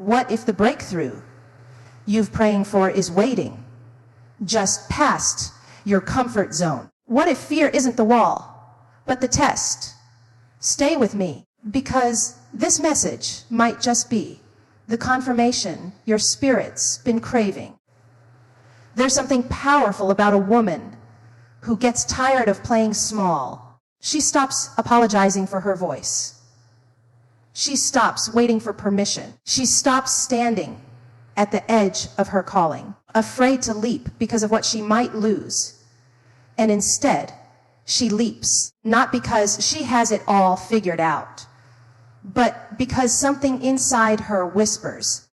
What if the breakthrough you've praying for is waiting just past your comfort zone? What if fear isn't the wall, but the test? Stay with me, because this message might just be the confirmation your spirit's been craving. There's something powerful about a woman who gets tired of playing small. She stops apologizing for her voice. She stops waiting for permission. She stops standing at the edge of her calling, afraid to leap because of what she might lose. And instead, she leaps, not because she has it all figured out, but because something inside her whispers,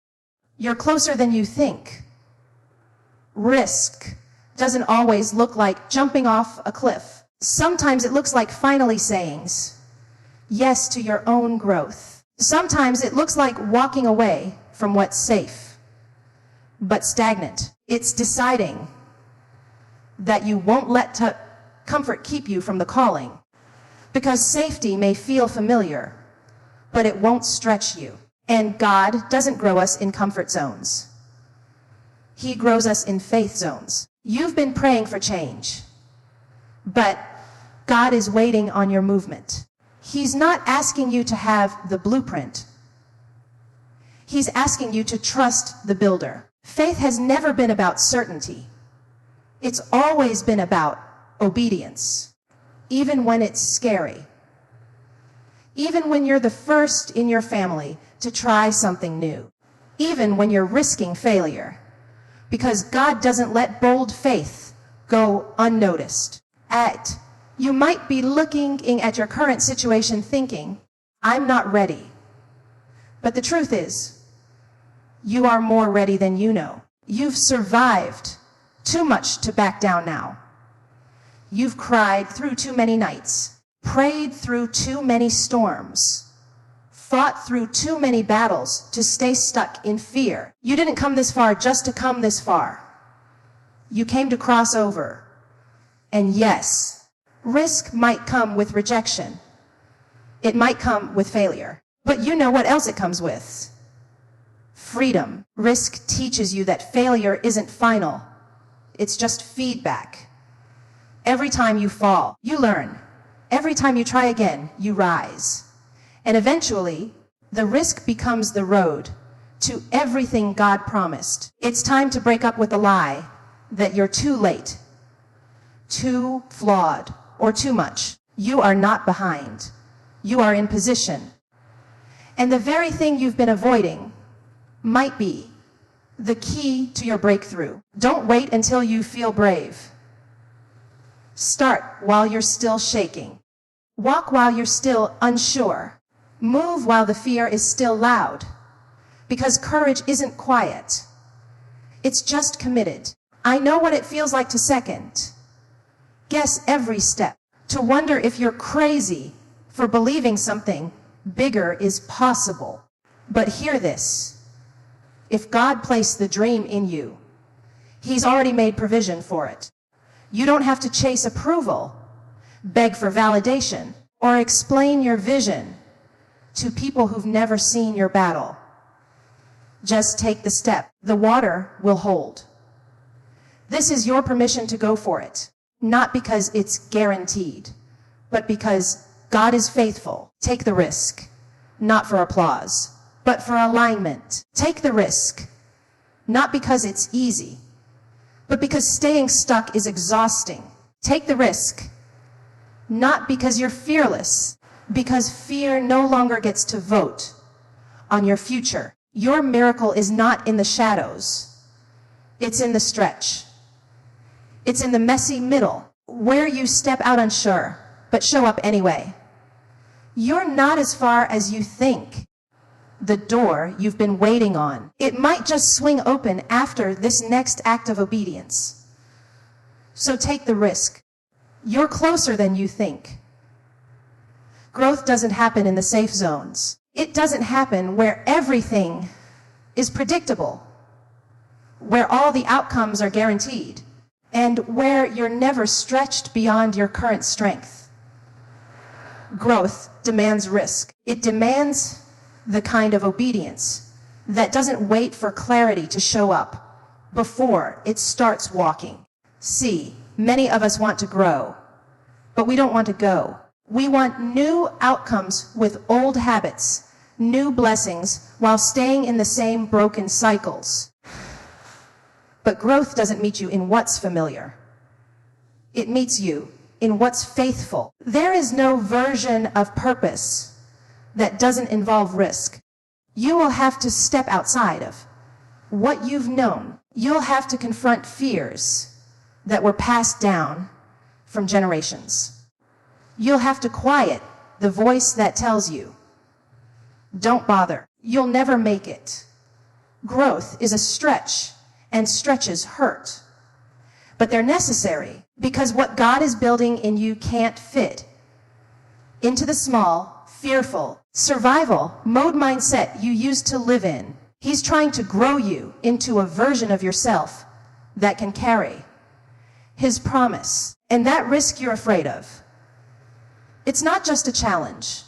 "You're closer than you think." Risk doesn't always look like jumping off a cliff. Sometimes it looks like finally saying yes to your own growth. Sometimes it looks like walking away from what's safe, but stagnant. It's deciding that you won't let comfort keep you from the calling, because safety may feel familiar, but it won't stretch you. And God doesn't grow us in comfort zones. He grows us in faith zones. You've been praying for change, but God is waiting on your movement. He's not asking you to have the blueprint. He's asking you to trust the builder. Faith has never been about certainty. It's always been about obedience, even when it's scary. Even when you're the first in your family to try something new. Even when you're risking failure. Because God doesn't let bold faith go unnoticed. You might be looking at your current situation thinking, "I'm not ready." But the truth is, you are more ready than you know. You've survived too much to back down now. You've cried through too many nights, prayed through too many storms, fought through too many battles to stay stuck in fear. You didn't come this far just to come this far. You came to cross over. And yes, risk might come with rejection. It might come with failure. But you know what else it comes with? Freedom. Risk teaches you that failure isn't final. It's just feedback. Every time you fall, you learn. Every time you try again, you rise. And eventually, the risk becomes the road to everything God promised. It's time to break up with the lie that you're too late, too flawed, or too much. You are not behind. You are in position. And the very thing you've been avoiding might be the key to your breakthrough. Don't wait until you feel brave. Start while you're still shaking. Walk while you're still unsure. Move while the fear is still loud. Because courage isn't quiet. It's just committed. I know what it feels like to second. Guess every step. To wonder if you're crazy for believing something bigger is possible. But hear this. If God placed the dream in you, He's already made provision for it. You don't have to chase approval, beg for validation, or explain your vision to people who've never seen your battle. Just take the step. The water will hold. This is your permission to go for it. Not because it's guaranteed, but because God is faithful. Take the risk, not for applause, but for alignment. Take the risk, not because it's easy, but because staying stuck is exhausting. Take the risk, not because you're fearless, because fear no longer gets to vote on your future. Your miracle is not in the shadows. It's in the stretch. It's in the messy middle, where you step out unsure, but show up anyway. You're not as far as you think. The door you've been waiting on, it might just swing open after this next act of obedience. So take the risk. You're closer than you think. Growth doesn't happen in the safe zones. It doesn't happen where everything is predictable, where all the outcomes are guaranteed, and where you're never stretched beyond your current strength. Growth demands risk. It demands the kind of obedience that doesn't wait for clarity to show up before it starts walking. See, many of us want to grow, but we don't want to go. We want new outcomes with old habits, new blessings, while staying in the same broken cycles. But growth doesn't meet you in what's familiar. It meets you in what's faithful. There is no version of purpose that doesn't involve risk. You will have to step outside of what you've known. You'll have to confront fears that were passed down from generations. You'll have to quiet the voice that tells you, don't bother, you'll never make it. Growth is a stretch, and stretches hurt. But they're necessary, because what God is building in you can't fit into the small, fearful, survival mode mindset you used to live in. He's trying to grow you into a version of yourself that can carry His promise. And that risk you're afraid of, it's not just a challenge.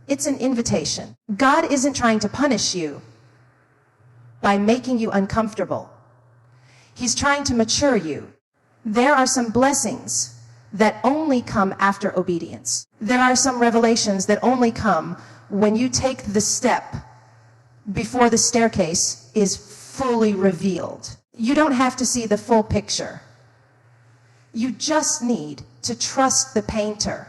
It's an invitation. God isn't trying to punish you by making you uncomfortable. He's trying to mature you. There are some blessings that only come after obedience. There are some revelations that only come when you take the step before the staircase is fully revealed. You don't have to see the full picture. You just need to trust the painter.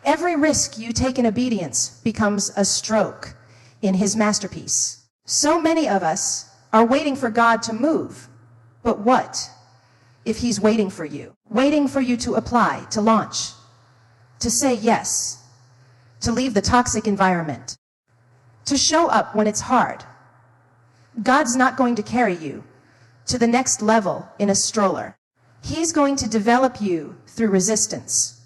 Every risk you take in obedience becomes a stroke in His masterpiece. So many of us are waiting for God to move. But what if He's waiting for you? Waiting for you to apply, to launch, to say yes, to leave the toxic environment, to show up when it's hard. God's not going to carry you to the next level in a stroller. He's going to develop you through resistance.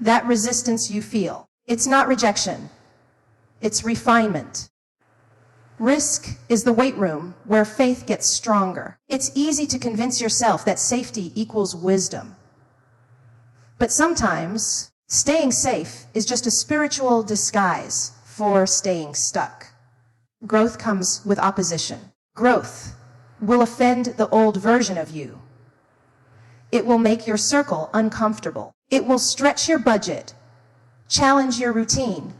That resistance you feel, it's not rejection, it's refinement. Risk is the weight room where faith gets stronger. It's easy to convince yourself that safety equals wisdom. But sometimes, staying safe is just a spiritual disguise for staying stuck. Growth comes with opposition. Growth will offend the old version of you. It will make your circle uncomfortable. It will stretch your budget, challenge your routine,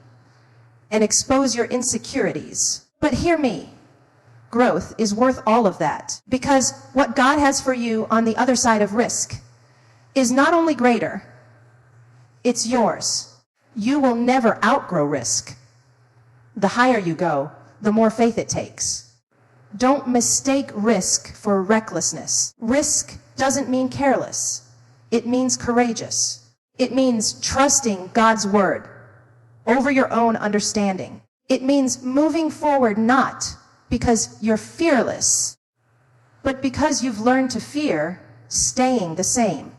and expose your insecurities. But hear me, growth is worth all of that, because what God has for you on the other side of risk is not only greater, it's yours. You will never outgrow risk. The higher you go, the more faith it takes. Don't mistake risk for recklessness. Risk doesn't mean careless. It means courageous. It means trusting God's word over your own understanding. It means moving forward not because you're fearless, but because you've learned to fear staying the same.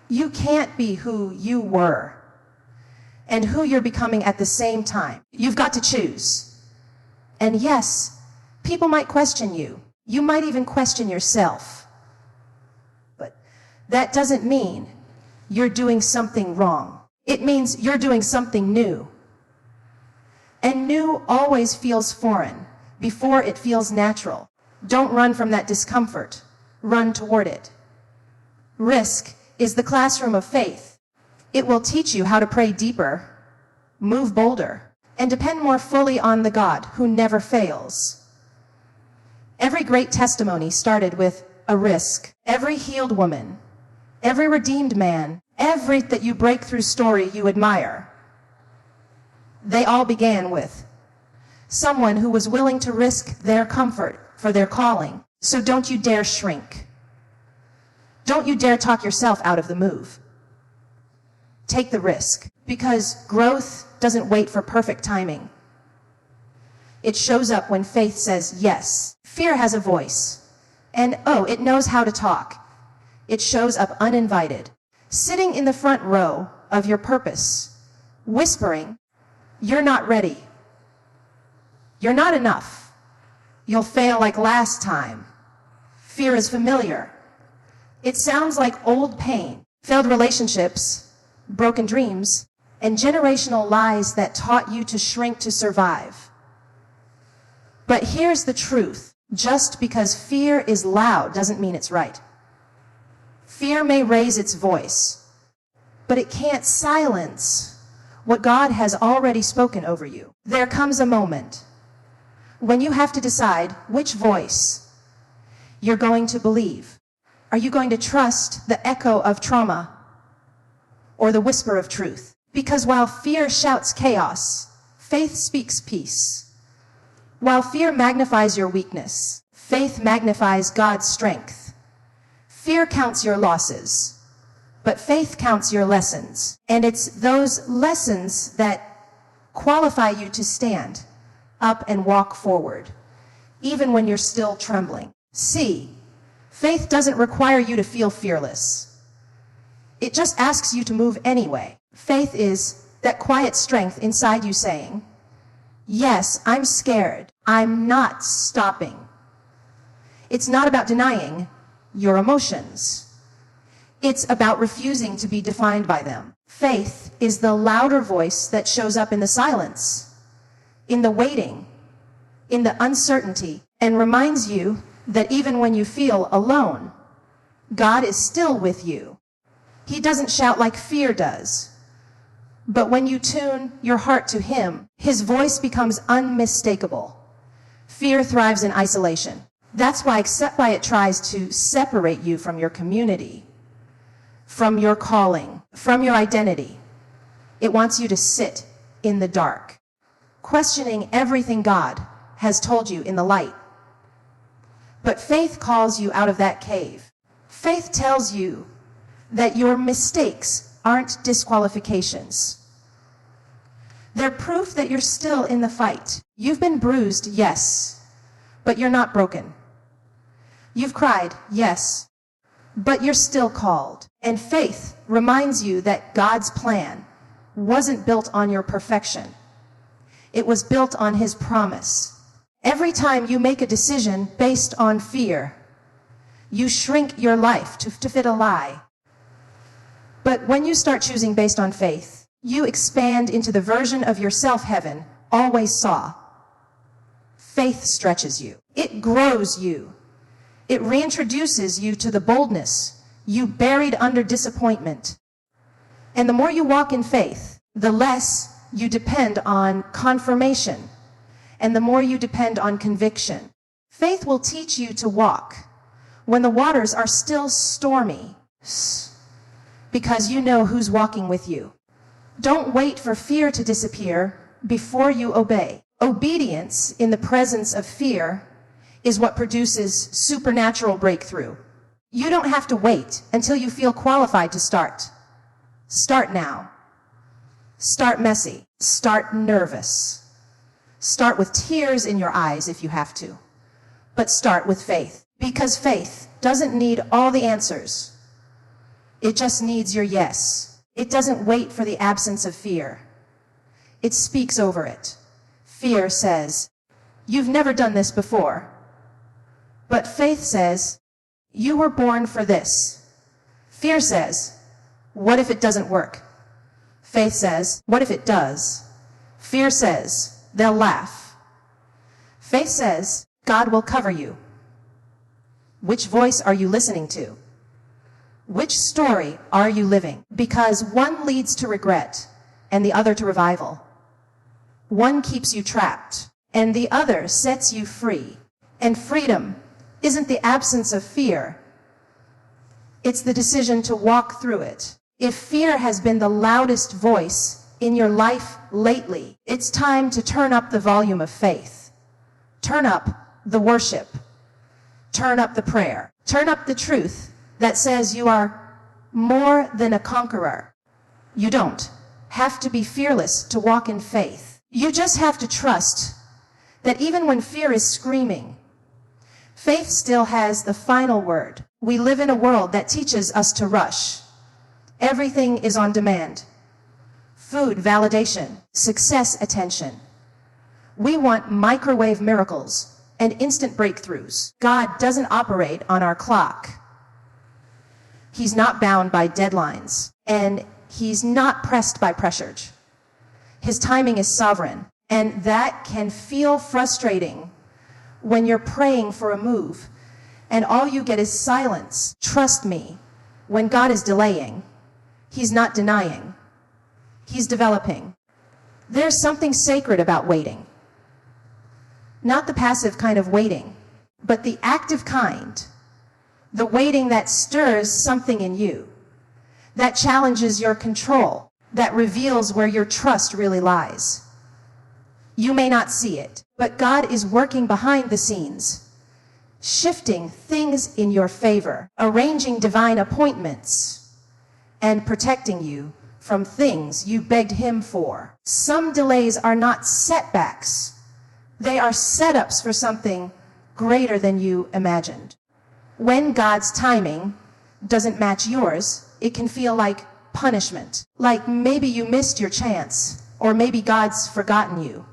You can't be who you were and who you're becoming at the same time. You've got to choose. And yes, people might question you. You might even question yourself. But that doesn't mean you're doing something wrong. It means you're doing something new. And new always feels foreign before it feels natural. Don't run from that discomfort. Run toward it. Risk is the classroom of faith. It will teach you how to pray deeper, move bolder, and depend more fully on the God who never fails. Every great testimony started with a risk. Every healed woman, every redeemed man, every that you break through story you admire, they all began with someone who was willing to risk their comfort for their calling. So don't you dare shrink. Don't you dare talk yourself out of the move. Take the risk, because growth doesn't wait for perfect timing. It shows up when faith says yes. Fear has a voice, and it knows how to talk. It shows up uninvited, sitting in the front row of your purpose, whispering, "You're not ready. You're not enough. You'll fail like last time." Fear is familiar. It sounds like old pain, failed relationships, broken dreams, and generational lies that taught you to shrink to survive. But here's the truth. Just because fear is loud doesn't mean it's right. Fear may raise its voice, but it can't silence what God has already spoken over you. There comes a moment when you have to decide which voice you're going to believe. Are you going to trust the echo of trauma or the whisper of truth? Because while fear shouts chaos, faith speaks peace. While fear magnifies your weakness, faith magnifies God's strength. Fear counts your losses, but faith counts your lessons. And it's those lessons that qualify you to stand up and walk forward, even when you're still trembling. See, faith doesn't require you to feel fearless. It just asks you to move anyway. Faith is that quiet strength inside you saying, yes, I'm scared. I'm not stopping. It's not about denying your emotions. It's about refusing to be defined by them. Faith is the louder voice that shows up in the silence, in the waiting, in the uncertainty, and reminds you that even when you feel alone, God is still with you. He doesn't shout like fear does. But when you tune your heart to Him, His voice becomes unmistakable. Fear thrives in isolation. That's why it tries to separate you from your community, from your calling, from your identity. It wants you to sit in the dark, questioning everything God has told you in the light. But faith calls you out of that cave. Faith tells you that your mistakes aren't disqualifications. They're proof that you're still in the fight. You've been bruised, yes, but you're not broken. You've cried, yes, but you're still called. And faith reminds you that God's plan wasn't built on your perfection. It was built on His promise. Every time you make a decision based on fear, you shrink your life to fit a lie. But when you start choosing based on faith, you expand into the version of yourself heaven always saw. Faith stretches you. It grows you. It reintroduces you to the boldness you buried under disappointment. And the more you walk in faith, the less you depend on confirmation, and the more you depend on conviction. Faith will teach you to walk when the waters are still stormy, because you know who's walking with you. Don't wait for fear to disappear before you obey. Obedience in the presence of fear is what produces supernatural breakthrough. You don't have to wait until you feel qualified to start. Start now. Start messy. Start nervous. Start with tears in your eyes if you have to. But start with faith. Because faith doesn't need all the answers. It just needs your yes. It doesn't wait for the absence of fear. It speaks over it. Fear says, you've never done this before. But faith says, you were born for this. Fear says, what if it doesn't work? Faith says, what if it does? Fear says, they'll laugh. Faith says, God will cover you. Which voice are you listening to? Which story are you living? Because one leads to regret and the other to revival. One keeps you trapped and the other sets you free. And freedom isn't the absence of fear. It's the decision to walk through it. If fear has been the loudest voice in your life lately, it's time to turn up the volume of faith. Turn up the worship. Turn up the prayer. Turn up the truth that says you are more than a conqueror. You don't have to be fearless to walk in faith. You just have to trust that even when fear is screaming, faith still has the final word. We live in a world that teaches us to rush. Everything is on demand. Food, validation, success, attention. We want microwave miracles and instant breakthroughs. God doesn't operate on our clock. He's not bound by deadlines, and He's not pressed by pressure. His timing is sovereign, and that can feel frustrating when you're praying for a move and all you get is silence. Trust me, when God is delaying, He's not denying. He's developing. There's something sacred about waiting. Not the passive kind of waiting, but the active kind. The waiting that stirs something in you, that challenges your control, that reveals where your trust really lies. You may not see it, but God is working behind the scenes, shifting things in your favor, arranging divine appointments, and protecting you from things you begged Him for. Some delays are not setbacks. They are setups for something greater than you imagined. When God's timing doesn't match yours, it can feel like punishment. Like maybe you missed your chance, or maybe God's forgotten you.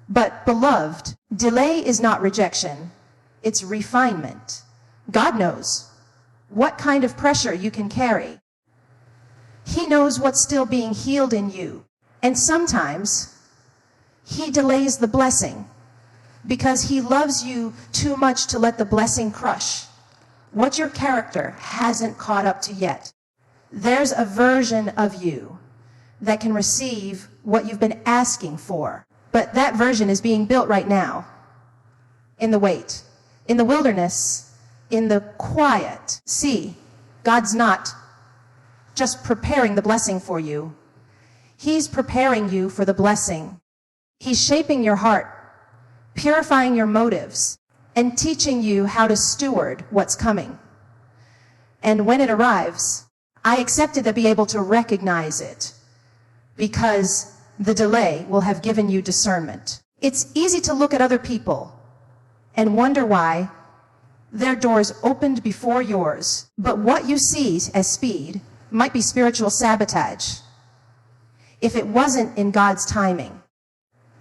But beloved, delay is not rejection, it's refinement. God knows what kind of pressure you can carry. He knows what's still being healed in you. And sometimes He delays the blessing because He loves you too much to let the blessing crush what your character hasn't caught up to yet. There's a version of you that can receive what you've been asking for, but that version is being built right now, in the wait, in the wilderness, in the quiet. See, God's not just preparing the blessing for you. He's preparing you for the blessing. He's shaping your heart, purifying your motives, and teaching you how to steward what's coming. And when it arrives, I accepted to be able to recognize it, because the delay will have given you discernment. It's easy to look at other people and wonder why their doors opened before yours, but what you see as speed might be spiritual sabotage if it wasn't in God's timing.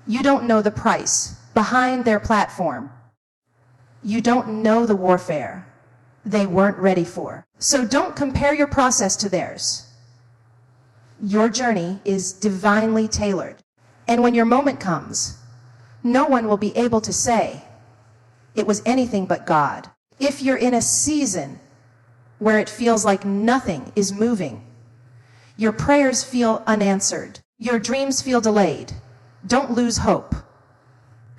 You don't know the price behind their platform. You don't know the warfare they weren't ready for. So don't compare your process to theirs. Your journey is divinely tailored. And when your moment comes, no one will be able to say it was anything but God. If you're in a season where it feels like nothing is moving, your prayers feel unanswered, your dreams feel delayed, don't lose hope.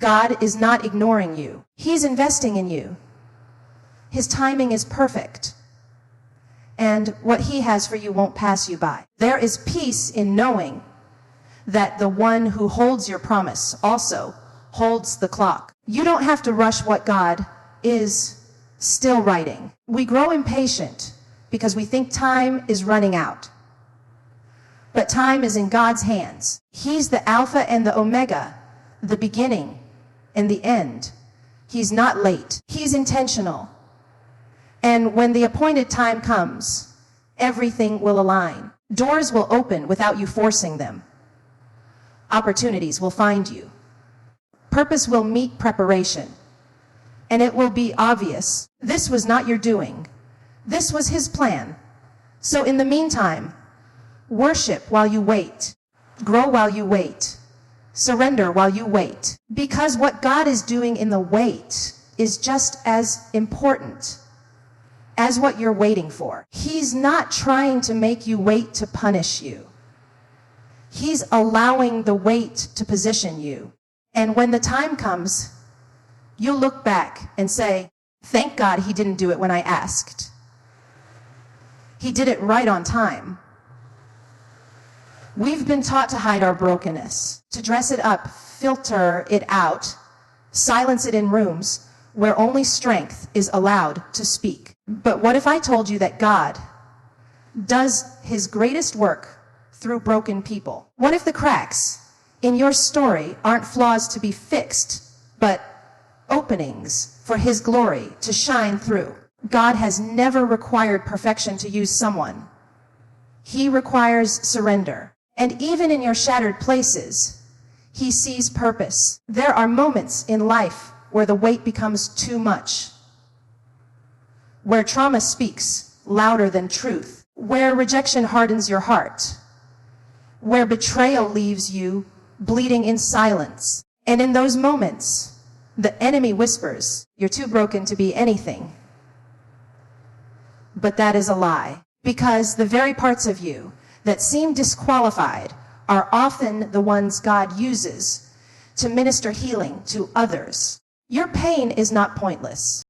God is not ignoring you. He's investing in you. His timing is perfect. And what He has for you won't pass you by. There is peace in knowing that the one who holds your promise also holds the clock. You don't have to rush what God is still writing. We grow impatient because we think time is running out. But time is in God's hands. He's the Alpha and the Omega, the beginning and the end. He's not late. He's intentional. And when the appointed time comes, everything will align. Doors will open without you forcing them. Opportunities will find you. Purpose will meet preparation. And it will be obvious. This was not your doing. This was His plan. So in the meantime, worship while you wait. Grow while you wait. Surrender while you wait. Because what God is doing in the wait is just as important as what you're waiting for. He's not trying to make you wait to punish you. He's allowing the wait to position you. And when the time comes, you'll look back and say, thank God He didn't do it when I asked. He did it right on time. We've been taught to hide our brokenness, to dress it up, filter it out, silence it in rooms where only strength is allowed to speak. But what if I told you that God does His greatest work through broken people? What if the cracks in your story aren't flaws to be fixed, but openings for His glory to shine through? God has never required perfection to use someone. He requires surrender. And even in your shattered places, He sees purpose. There are moments in life where the weight becomes too much, where trauma speaks louder than truth, where rejection hardens your heart, where betrayal leaves you bleeding in silence. And in those moments, The enemy whispers, "You're too broken to be anything." But that is a lie, because the very parts of you that seem disqualified are often the ones God uses to minister healing to others. Your pain is not pointless.